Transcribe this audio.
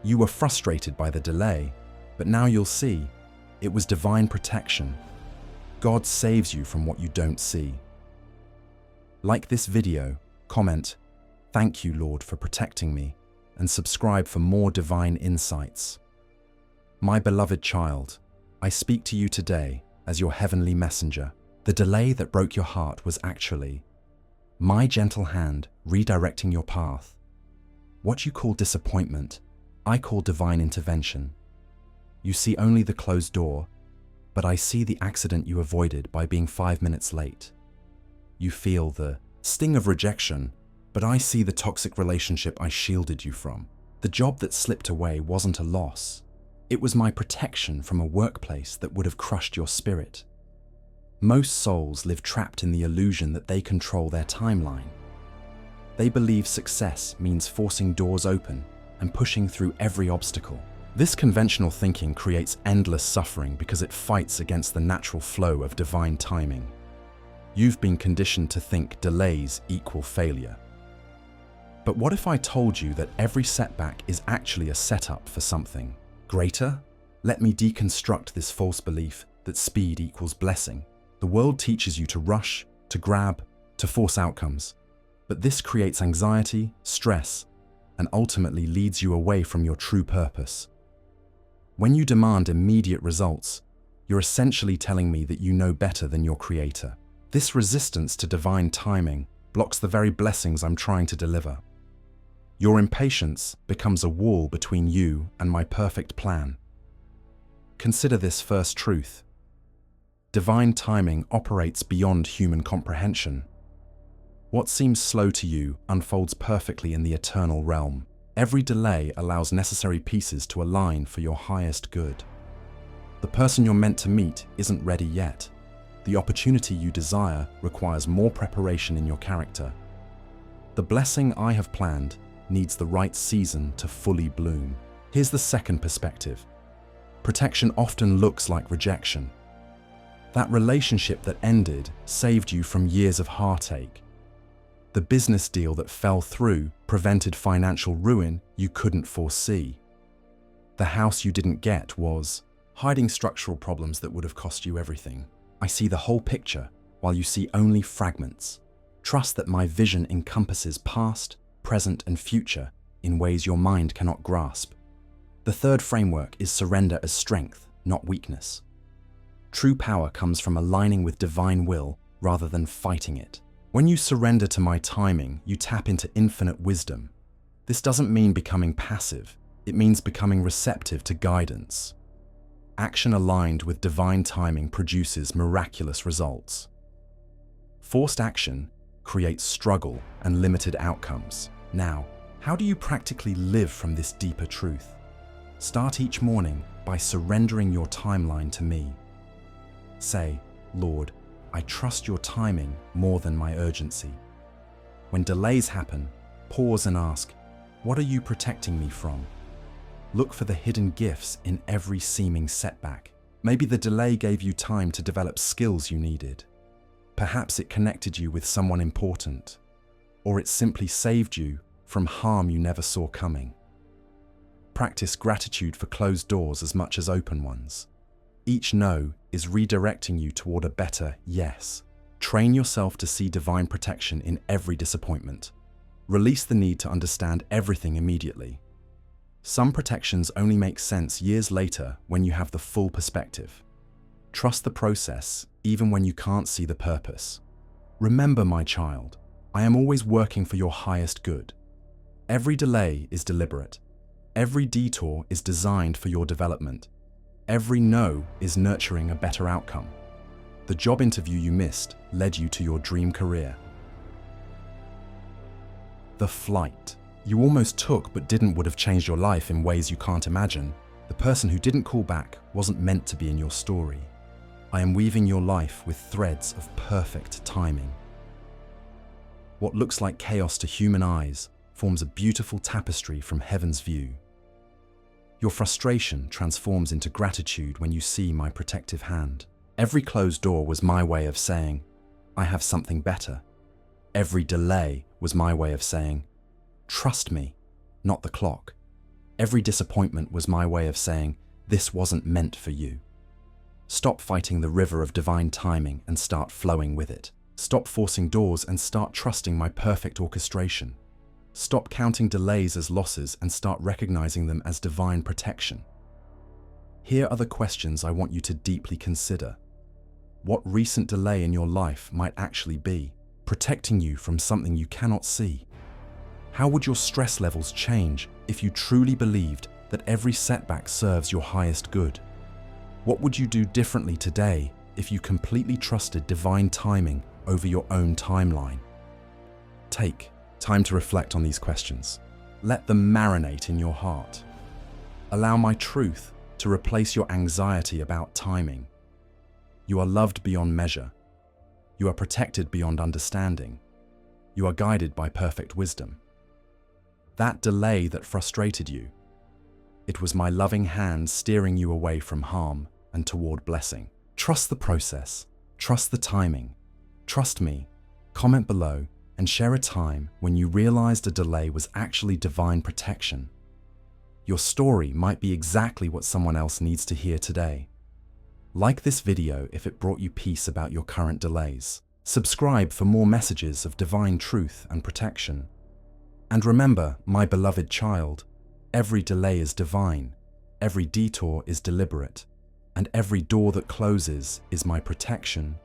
You were frustrated by the delay, but now you'll see, it was divine protection. God saves you from what you don't see. Like this video, comment, "Thank you, Lord, for protecting me," and subscribe for more divine insights. My beloved child, I speak to you today as your heavenly messenger. The delay that broke your heart was actually my gentle hand redirecting your path. What you call disappointment, I call divine intervention. You see only the closed door, but I see the accident you avoided by being 5 minutes late. You feel the sting of rejection, but I see the toxic relationship I shielded you from. The job that slipped away wasn't a loss. It was my protection from a workplace that would have crushed your spirit. Most souls live trapped in the illusion that they control their timeline. They believe success means forcing doors open and pushing through every obstacle. This conventional thinking creates endless suffering because it fights against the natural flow of divine timing. You've been conditioned to think delays equal failure. But what if I told you that every setback is actually a setup for something greater? Let me deconstruct this false belief that speed equals blessing. The world teaches you to rush, to grab, to force outcomes. But this creates anxiety, stress, and ultimately leads you away from your true purpose. When you demand immediate results, you're essentially telling me that you know better than your creator. This resistance to divine timing blocks the very blessings I'm trying to deliver. Your impatience becomes a wall between you and my perfect plan. Consider this first truth. Divine timing operates beyond human comprehension. What seems slow to you unfolds perfectly in the eternal realm. Every delay allows necessary pieces to align for your highest good. The person you're meant to meet isn't ready yet. The opportunity you desire requires more preparation in your character. The blessing I have planned needs the right season to fully bloom. Here's the second perspective. Protection often looks like rejection. That relationship that ended saved you from years of heartache. The business deal that fell through prevented financial ruin you couldn't foresee. The house you didn't get was hiding structural problems that would have cost you everything. I see the whole picture while you see only fragments. Trust that my vision encompasses past, present, and future in ways your mind cannot grasp. The third framework is surrender as strength, not weakness. True power comes from aligning with divine will rather than fighting it. When you surrender to my timing, you tap into infinite wisdom. This doesn't mean becoming passive. It means becoming receptive to guidance. Action aligned with divine timing produces miraculous results. Forced action creates struggle and limited outcomes. Now, how do you practically live from this deeper truth? Start each morning by surrendering your timeline to me. Say, "Lord, I trust your timing more than my urgency." When delays happen, pause and ask, "What are you protecting me from?" Look for the hidden gifts in every seeming setback. Maybe the delay gave you time to develop skills you needed. Perhaps it connected you with someone important, or it simply saved you from harm you never saw coming. Practice gratitude for closed doors as much as open ones. Each no is redirecting you toward a better yes. Train yourself to see divine protection in every disappointment. Release the need to understand everything immediately. Some protections only make sense years later when you have the full perspective. Trust the process even when you can't see the purpose. Remember, my child, I am always working for your highest good. Every delay is deliberate. Every detour is designed for your development. Every no is nurturing a better outcome. The job interview you missed led you to your dream career. The flight you almost took but didn't would have changed your life in ways you can't imagine. The person who didn't call back wasn't meant to be in your story. I am weaving your life with threads of perfect timing. What looks like chaos to human eyes forms a beautiful tapestry from heaven's view. Your frustration transforms into gratitude when you see my protective hand. Every closed door was my way of saying, I have something better. Every delay was my way of saying, trust me, not the clock. Every disappointment was my way of saying, this wasn't meant for you. Stop fighting the river of divine timing and start flowing with it. Stop forcing doors and start trusting my perfect orchestration. Stop counting delays as losses and start recognizing them as divine protection. Here are the questions I want you to deeply consider. What recent delay in your life might actually be protecting you from something you cannot see? How would your stress levels change if you truly believed that every setback serves your highest good? What would you do differently today if you completely trusted divine timing over your own timeline? Take time to reflect on these questions. Let them marinate in your heart. Allow my truth to replace your anxiety about timing. You are loved beyond measure. You are protected beyond understanding. You are guided by perfect wisdom. That delay that frustrated you, it was my loving hand steering you away from harm and toward blessing. Trust the process. Trust the timing. Trust me. Comment below and share a time when you realized a delay was actually divine protection. Your story might be exactly what someone else needs to hear today. Like this video if it brought you peace about your current delays. Subscribe for more messages of divine truth and protection. And remember, my beloved child, every delay is divine, every detour is deliberate, and every door that closes is my protection